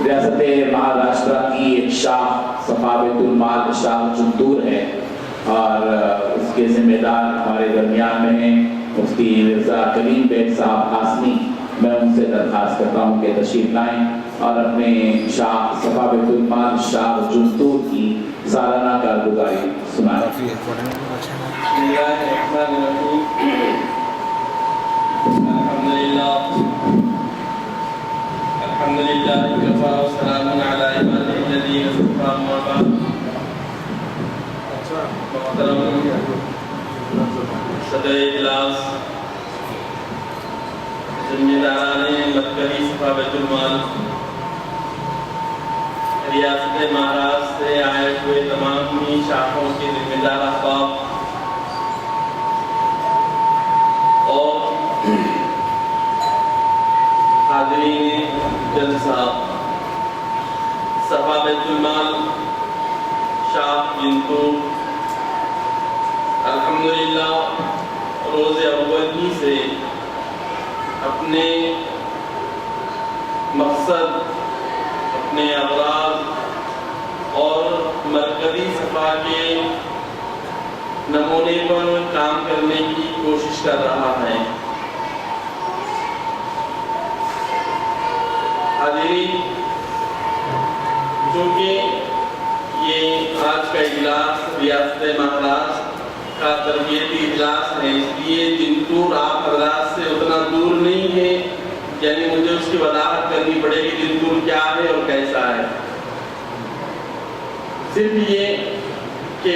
ریاست مہاراشٹرا کی ایک شاخ صفا بیت المال شاخ چنتور ہے اور اس کے ذمہ دار ہمارے درمیان میں ہیں مفتی مرزا کلیم بیگ صاحب قاسمی. میں ان سے درخواست کرتا ہوں کہ تشریف لائیں اور اپنے شاخ صفا بیت المال شاخ چنتور کی سالانہ کارگزاری سنائیں. الحمدللہ وکفی وسلام علی عبادہ الذین اصطفی اما بعد. محترم صدر اجلاس، ذمہ داران مرکزی صفا بیت المال، ریاست مہاراشٹر سے آئے ہوئے تمام ہی شاخوں کے ذمہ دار احباب اور حاضرین جلسہ، صفا بیت المال شاخ چنتور الحمدللہ روز اول ہی سے اپنے مقصد، اپنے اغراض اور مرکزی صفا کے نمونے پر کام کرنے کی کوشش کر رہا ہے. حاضرین، چونکہ یہ آج کا اجلاس ریاست مہاراشٹر کا تربیتی اجلاس ہے، اس لیے چنتور آپ حضرات سے اتنا دور نہیں ہے، یعنی مجھے اس کی وضاحت کرنی پڑے گی چنتور کیا ہے اور کیسا ہے. صرف یہ کہ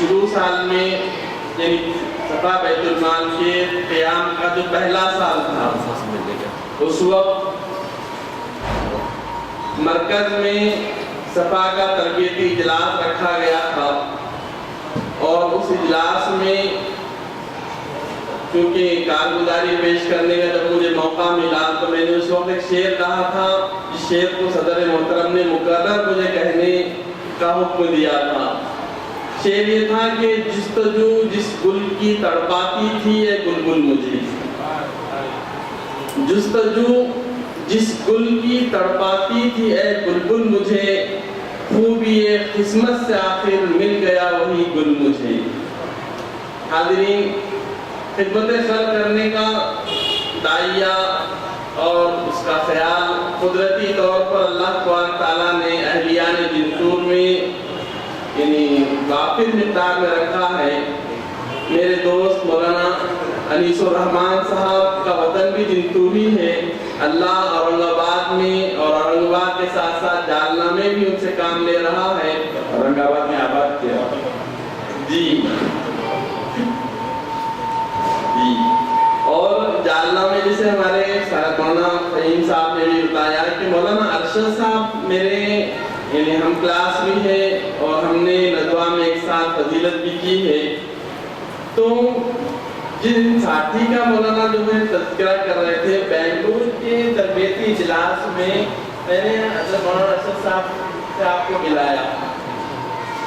شروع سال میں یعنی صفا بیت المال کے قیام کا جو پہلا سال تھا، اس وقت مرکز میں صفا کا تربیتی اجلاس رکھا گیا تھا اور اس اجلاس میں کیونکہ کارگزاری پیش کرنے کا جب مجھے موقع ملا تو میں نے اس وقت ایک شعر کہا تھا، جس شعر کو صدر محترم نے مقرر مجھے کہنے کا حکم دیا تھا. شعر یہ تھا کہ جستجو جس گل کی تڑپاتی تھی اے بلبل مجھے، جستجو جس گل کی تڑپاتی تھی اے بلبل مجھے، خوبی قسمت سے آخر مل گیا وہی گل مجھے. حاضرین، خدمت خلق کرنے کا داعیہ اور اس کا خیال قدرتی طور پر اللہ تعالیٰ نے اہلیان چنتور میں یعنی وافر مقدار میں رکھا ہے. میرے دوست مولانا انیس الرحمان صاحب کا وطن بھی چنتور ہی ہے. اللہ اورنگ آباد میں اور اورنگ آباد کے ساتھ ساتھ جالنا میں بھی ان سے کام لے رہا ہے. اورنگ آباد میں آباد کیا جی اور جالنا میں جیسے ہمارے مولانا فہیم صاحب نے بھی بتایا کہ مولانا ارشد صاحب میرے یعنی ہم کلاس بھی ہے اور ہم نے ندوہ میں ایک ساتھ فضیلت بھی کی ہے. تو جن ساتھی کا مولانا جو ہے تذکرہ کر رہے تھے، بنگلور کے تربیتی اجلاس میں میں نے حضرت مولانا ارشد صاحب سے آپ کو ملایا.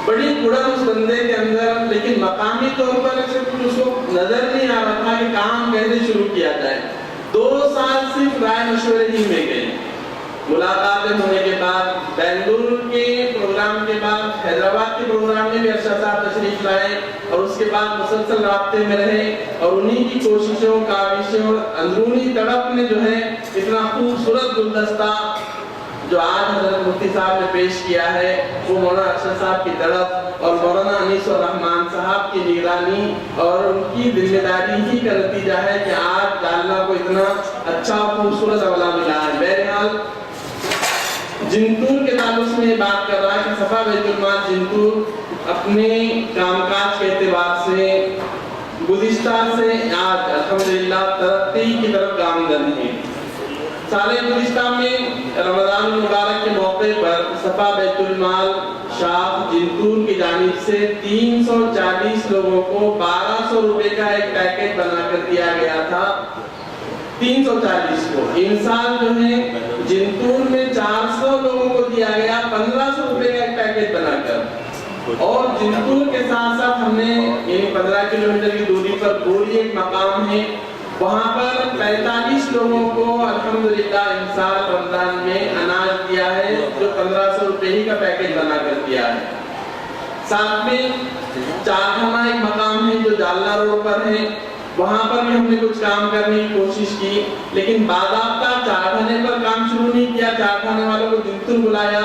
بڑی گڑن اس بندے کے اندر، لیکن مقامی طور پر اسے کچھ اس کو نظر نہیں آ رہا تھا کہ کام کیسے شروع کیا جائے. 2 سال صرف رائے مشورے ہی میں گئے. ملاقاتیں ہونے کے بعد بنگلور کے پروگرام کے بعد حیدرآباد کے پروگرام میں بھی ارشد صاحب تشریف لائے اور اس کے بعد مسلسل رابطے میں رہے اور انہی کی کوششوں، کاوشوں اور اندرونی تڑپ نے جو ہے اتنا خوبصورت گلدستہ جو آج حضرت مفتی صاحب نے پیش کیا ہے، وہ مولانا ارشد صاحب کی طرف اور مولانا انیس الرحمان صاحب کی نگرانی اور ان کی ذمہ داری ہی کا نتیجہ ہے کہ آج جالنا کو اتنا اچھا خوبصورت عملہ ملا ہے. بہرحال جنتور کے تعلق سے یہ بات کر رہا ہے کہ صفا بیت المال جنتور اپنے کام کاج کے اعتبار سے گزشتہ سے آج الحمدللہ ترقی کی طرف گامزن ہے. سال گزشتہ میں رمضان المبارک کے موقع پر صفا بیت المال شاخ جنتور کی جانب سے 340 لوگوں کو 1200 روپے کا ایک پیکیج بنا کر دیا گیا تھا. 340 کو ان سال جو ہے جنتور میں 400 لوگوں کو دیا گیا 1500 روپے کا ایک پیکیج بنا کر. اور جنتور کے ساتھ ساتھ ہم نے یعنی 15 کلومیٹر کی دوری پر بوری ایک مقام ہے، وہاں پر 45 لوگوں کو الحمدللہ پیکج بنا کر دیا ہے. ساتھ میں چارخانہ ایک مقام ہے جو جالنا روڈ پر ہے, وہاں پر بھی ہم نے کچھ کام کرنے کی کوشش کی, لیکن باضابطہ چارخانے پر کام شروع نہیں کیا. چارخانے والوں کو جنتور بلایا.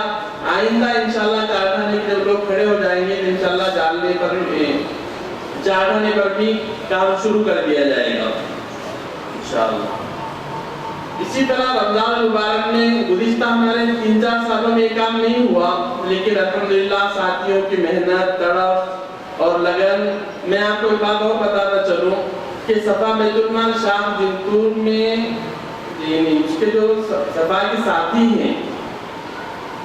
آئندہ انشاءاللہ چارخانے کے جب لوگ کھڑے ہو جائیں گے تو انشاءاللہ چارخانے پر بھی کام شروع کر دیا جائے گا انشاءاللہ. اسی طرح رمضان المبارک میں گزشتہ ہمارے 3-4 سالوں میں یہ کام نہیں ہوا, لیکن الحمدللہ ساتھیوں کی محنت, تڑپ اور لگن. میں آپ کو ایک بات اور بتانا چلوں کہ صفا بیت المال شاہ جنتور میں اس کے جو صفا کے ساتھی ہیں,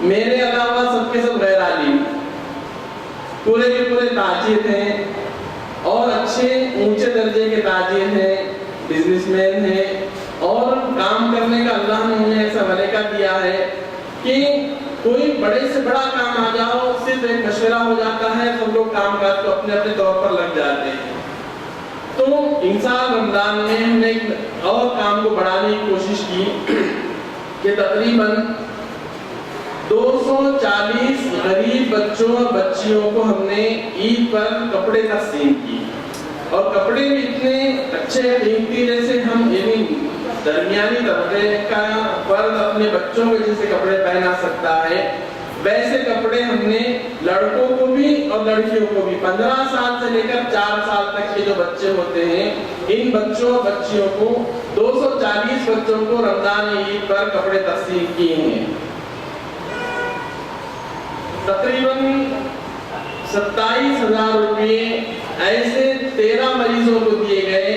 میرے علاوہ سب کے سب غیر عالم, پورے کے پورے تاجر ہیں اور اچھے اونچے درجے کے تاجر ہیں, بزنس مین ہیں, اور کام کرنے کا اللہ نے انہیں ایسا ملکہ دیا ہے کہ کوئی بڑے سے بڑا کام آ جاؤ, صرف ایک مشورہ ہو جاتا ہے, سب لوگ کام کاج کو اپنے اپنے طور پر لگ جاتے ہیں. تو انسان رمضان میں ہم نے ایک اور کام کو بڑھانے کی کوشش کی کہ تقریباً 240 غریب بچوں اور بچیوں کو ہم نے عید پر کپڑے تقسیم کی, اور کپڑے بھی اتنے اچھے قیمتی, جیسے ہم درمیانی طبقے کا فرد اپنے بچوں کے جیسے کپڑے پہنا سکتا ہے, ویسے کپڑے ہم نے لڑکوں کو بھی اور لڑکیوں کو بھی 15 سال سے لے کر 4 سال تک کے جو بچے ہوتے ہیں, ان بچوں اور بچیوں کو 240 بچوں کو رمضان عید پر کپڑے تقسیم کیے ہیں. تقریباً 27,000 روپے ایسے 13 مریضوں کو دیے گئے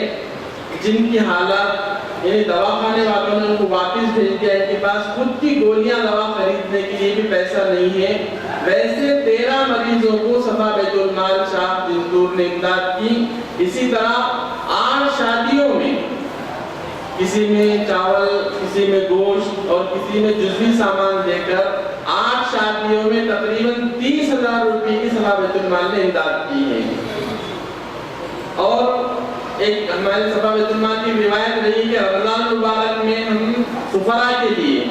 جن کی حالت, یعنی دواخانے والوں نے ان کو واپس بھیج دیا, ان کے پاس خود کی گولیاں دوا خریدنے کے لیے بھی پیسہ نہیں ہے. ویسے 13 مریضوں کو صفا بیت المال شاہ جنتور نے امداد کی. اسی طرح 8 شادیوں میں, کسی میں چاول, کسی میں گوشت اور کسی میں جزوی سامان دے کر 8 شادیوں میں تقریباً 30,000 روپے کی صفا بیت المال نے امداد کی ہے. اور ایک ہمارے صفا بیت المال کی روایت رہی کہ رمضان المبارک میں ہم سفراء کے لیے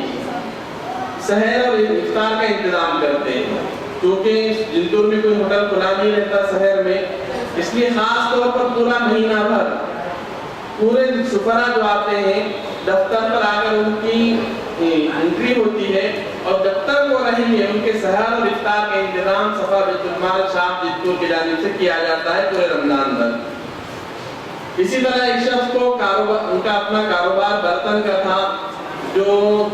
سحر اور افطار کا انتظام کرتے ہیں, کیونکہ جنتور میں کوئی ہوٹل کھلا نہیں رہتا سحر میں, اس لیے خاص طور پر پورا مہینہ بھر پورے سفراء جو آتے ہیں دفتر پر آ کر ان کی انٹری ہوتی ہے, اور جب تک وہ رہیں گے ان کے سحر اور افطار کا انتظام صفا بیت المال شاہ جنتور کی جانب سے کیا جاتا ہے پورے رمضان بھر. اسی طرح ایک شخص کو ان کا اپنا کاروبار برتن کا تھا, جو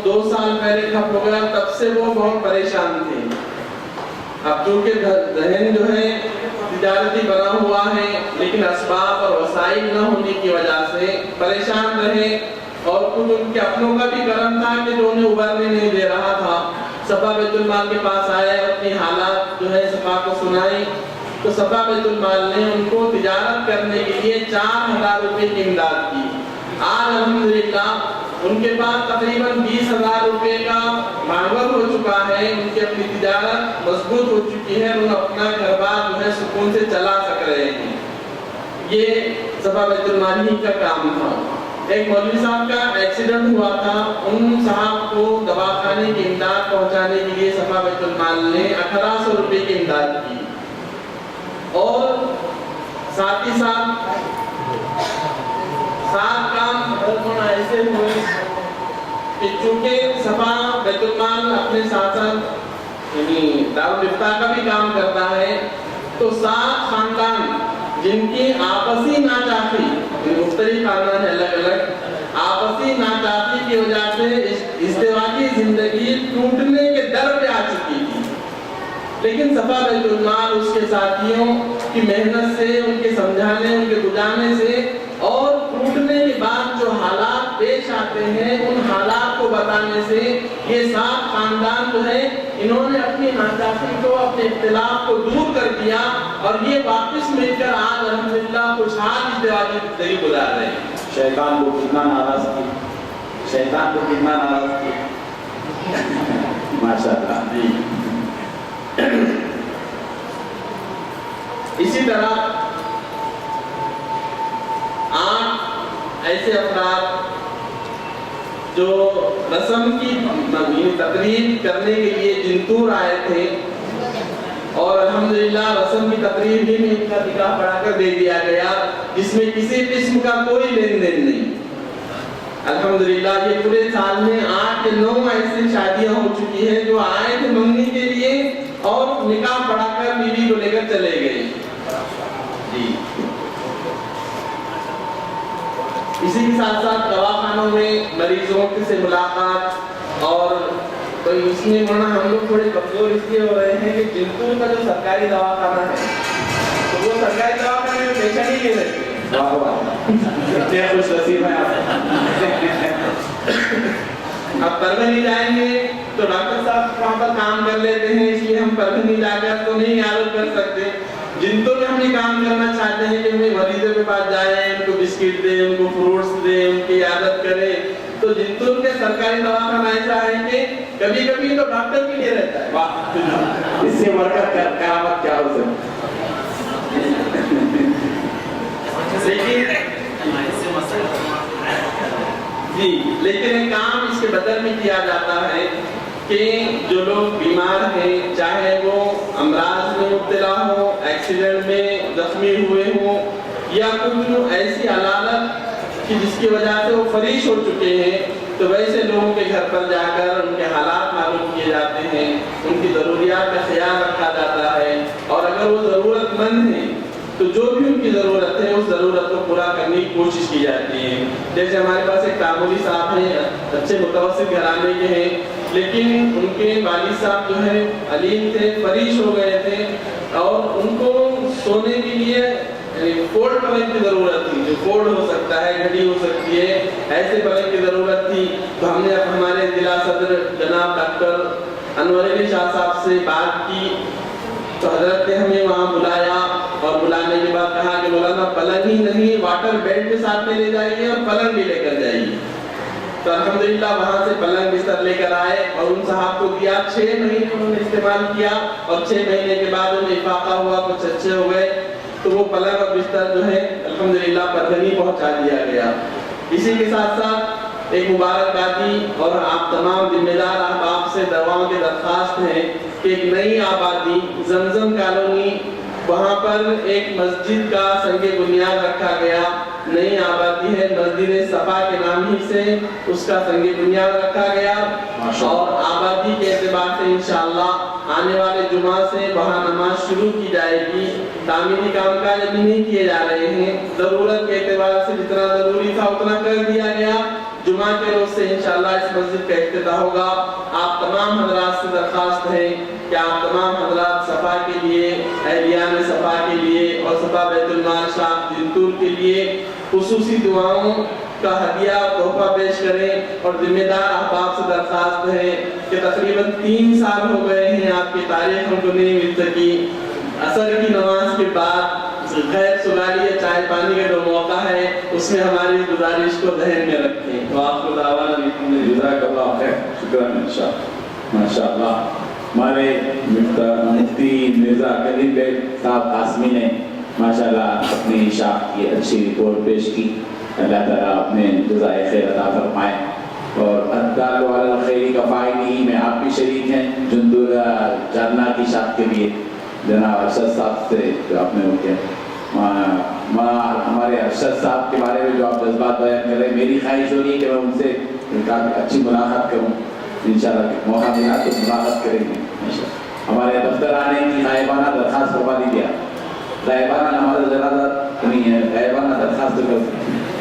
2 سال پہلے ٹھپ ہو گیا, تب سے وہ بہت پریشان تھے. اب چونکہ ذہن جو ہے تجارتی بنا ہوا ہے, لیکن اسباب اور وسائل نہ ہونے کی وجہ سے پریشان رہے, اور کچھ ان کے اپنوں کا بھی کرم تھا کہ جو انہیں ابھرنے نہیں دے رہا تھا. صفا بیت المال کے پاس آئے, اپنی حالات جو ہے صفا کو سنائی, تو صفا بیت المال نے ان کو تجارت کرنے کے لیے 4,000 روپے کی امداد کی. آج الحمدللہ ان کے پاس تقریباً 20,000 روپے کا معاوضہ ہو چکا ہے, ان کی اپنی تجارت مضبوط ہو چکی ہے, ان اپنا گھر بار جو ہے سکون سے چلا سک رہے ہیں. یہ صفا بیت المال ہی کا کام تھا. ایک مولوی صاحب کا ایکسیڈنٹ ہوا تھا, ان صاحب کو دواخانے کی امداد پہنچانے کے لیے صفا بیت المال نے 1,800 روپے کی امداد کی. اور ساتھ ہی ساتھ کام ایسے ہوئے کہ چونکہ صفا بیت المال اپنے ساتھ ساتھ یعنی دارالافطار کا بھی کام کرتا ہے, تو 7 خاندان جن کی آپسی ناچاقی, مختلف خاندان ہیں الگ الگ, آپسی ناچاقی کی وجہ سے ازدواجی زندگی ٹوٹنے کے در پہ آ چکی تھی, لیکن صفا بیت المال اس کے ساتھیوں کی محنت سے, ان کے سمجھانے, ان کے بجانے سے, اور ٹوٹنے کے بعد جو حالات پیش آتے ہیں ان حالات کو بتانے سے یہ 7 خاندان جو ہے انہوں نے اپنی ناچاقی کو, اپنے اختلاف کو دور کر دیا, اور یہ واپس مل کر آج الحمدللہ خوشحال ازدواجی زندگی گزار رہے ہیں. شیطان کو کتنا ناراض کی, ماشاءاللہ جی. اسی طرح 8 ایسے افراد جو رسم کی تقریب کرنے کے لیے جنتور آئے تھے, اور الحمدللہ رسم کی تقریب بھی میں ان کا نکاح پڑھا کر دے دیا گیا، جس میں کسی قسم کا کوئی لین دین نہیں۔ الحمدللہ یہ پورے سال میں 8 یا 9 ایسی شادیاں ہو چکی ہیں جو آئے تھے منگنی کے لیے اور نکاح پڑھا کر بیوی کو لے کر چلے گئے۔ جی اسی کے ساتھ ساتھ دواخانوں میں مریضوں سے ملاقات، اور تو اس میں ہم لوگ تھوڑے کمزور اس لیے ہو رہے ہیں کہ جنتور کا جو سرکاری دواخانہ ہے تو وہ سرکاری دواخانے میں پیسہ نہیں لے رہے۔ کتنے خوش نصیب ہیں آپ۔ اب پربھنی جائیں گے تو ڈاکٹر صاحب وہاں پر کام کر لیتے ہیں، اس لیے ہم پربھنی جا کر تو نہیں عادت کر سکتے۔ جن تو ہم یہ کام کرنا چاہتے ہیں کہ ہمیں مریضوں کے پاس جائیں، ان کو بسکٹ دیں، ان کو فروٹس دیں، ان کی عادت کریں، تو جنتور کے سرکاری دواخانہ ایسا ہے کہ کبھی کبھی تو ڈاکٹر بھی نہیں رہتا ہے۔ اس سے بڑھ کر قیامت کیا ہو سکتی؟ لیکن ایک کام اس کے بدل میں کیا جاتا ہے کہ جو لوگ بیمار ہیں، چاہے وہ امراض میں مبتلا ہو، ایکسیڈنٹ میں زخمی ہوئے ہوں، یا کچھ ایسی علامت کہ جس کی وجہ سے وہ فریش ہو چکے ہیں، تو ویسے لوگوں کے گھر پر جا کر ان کے حالات معلوم کیے جاتے ہیں، ان کی ضروریات کا خیال رکھا جاتا ہے، اور اگر وہ ضرورت مند ہیں تو جو بھی ان کی ضرورت ہے اس ضرورت کو پورا کرنے کی کوشش کی جاتی ہے۔ جیسے ہمارے پاس ایک تعاملی صاحب ہیں، اچھے متوسط گھرانے کے ہیں، لیکن ان کے والد صاحب جو ہے علیم تھے، فریش ہو گئے تھے، اور ان کو سونے کے لیے فولڈ پلنگ کی ضرورت تھی، جو فولڈ ہو سکتا ہے، گھڑی ہو سکتی ہے، ایسے پلنگ کی ضرورت تھی۔ تو ہم نے اب ہمارے ضلع صدر جناب ڈاکٹر انور علی شاہ صاحب سے بات کی، تو حضرت نے ہمیں وہاں بلایا، اور بلانے کے بعد کہا کہ مولانا پلنگ ہی نہیں، واٹر بیڈ کے ساتھ میں لے جائیے اور پلنگ بھی لے کر جائیے۔ تو الحمدللہ وہاں سے پلنگ بستر لے کر آئے اور ان صاحب کو دیا۔ 6 مہینے انہوں نے استعمال کیا، اور 6 مہینے کے بعد انہیں افاقہ ہوا، کچھ اچھے ہو گئے، تو وہ پلنگ اور بستر جو ہے الحمدللہ پربھنی پہنچا دیا گیا۔ اسی کے ساتھ ساتھ ایک مبارکبادی اور آپ تمام ذمہ دار احباب سے دعاؤں کی درخواست ہے کہ ایک نئی آبادی زمزم کالونی، وہاں پر ایک مسجد کا سنگ بنیاد رکھا گیا، نئی آبادی ہے، مسجد صفا کے نام ہی سے اس کا سنگ بنیاد رکھا گیا، اور آبادی کے اعتبار سے انشاءاللہ آنے والے جمعہ سے وہاں نماز شروع کی جائے گی۔ تعمیری کام کاج ابھی نہیں کیے جا رہے ہیں، ضرورت کے اعتبار سے جتنا ضروری تھا اتنا کر دیا گیا۔ جمعہ کے روز سے انشاءاللہ اس مسجد کا افتتاح ہوگا۔ آپ تمام حضرات سے درخواست ہے کہ آپ تمام حضرات صفا کے لیے، اہلیان صفا کے لیے اور صفا بیت المال شاہ جنتور کے لیے خصوصی دعاؤں کا ہدیہ تحفہ پیش کریں، اور ذمہ دار احباب سے درخواست ہے کہ تقریباً 3 سال ہو گئے ہیں آپ کی تاریخ ہم کو نہیں مل سکی۔ عصر کی نماز کے بعد غیر سلالی یا چائے پانی کا جو موقع ہے اس میں ہماری گزارش کو ذہن میں رکھیں۔ تو آپ کو دعوت جزاک اللہ خیر، شکران ماشاءاللہ۔ ہمارے مفتی مرزا کلیم بیگ صاحب قاسمی نے ماشاءاللہ اپنی شاخ کی اچھی رپورٹ پیش کی، اللہ تعالیٰ اپنے جزائے خیر عطا فرمائے، اور الدال علی الخیر کا فاعلی میں آپ بھی شریک ہیں جندور جارنا کی شاخ کے لیے، جناب ارشد صاحب سے جو آپ نے وہ کیا، ہمارے ارشد صاحب کے بارے میں جو آپ جذبات بیان کر رہے ہیں، میری خواہش ہو رہی ہے کہ میں ان سے کافی اچھی ملاقات کروں، انشاءاللہ موقع ملا تو ملاقات کریں گے۔ ہمارے دفتر آنے کی غائبانہ درخواست فرما دی گیا، غائبانہ ہمارا جنازہ نہیں ہے، غائبانہ درخواست کر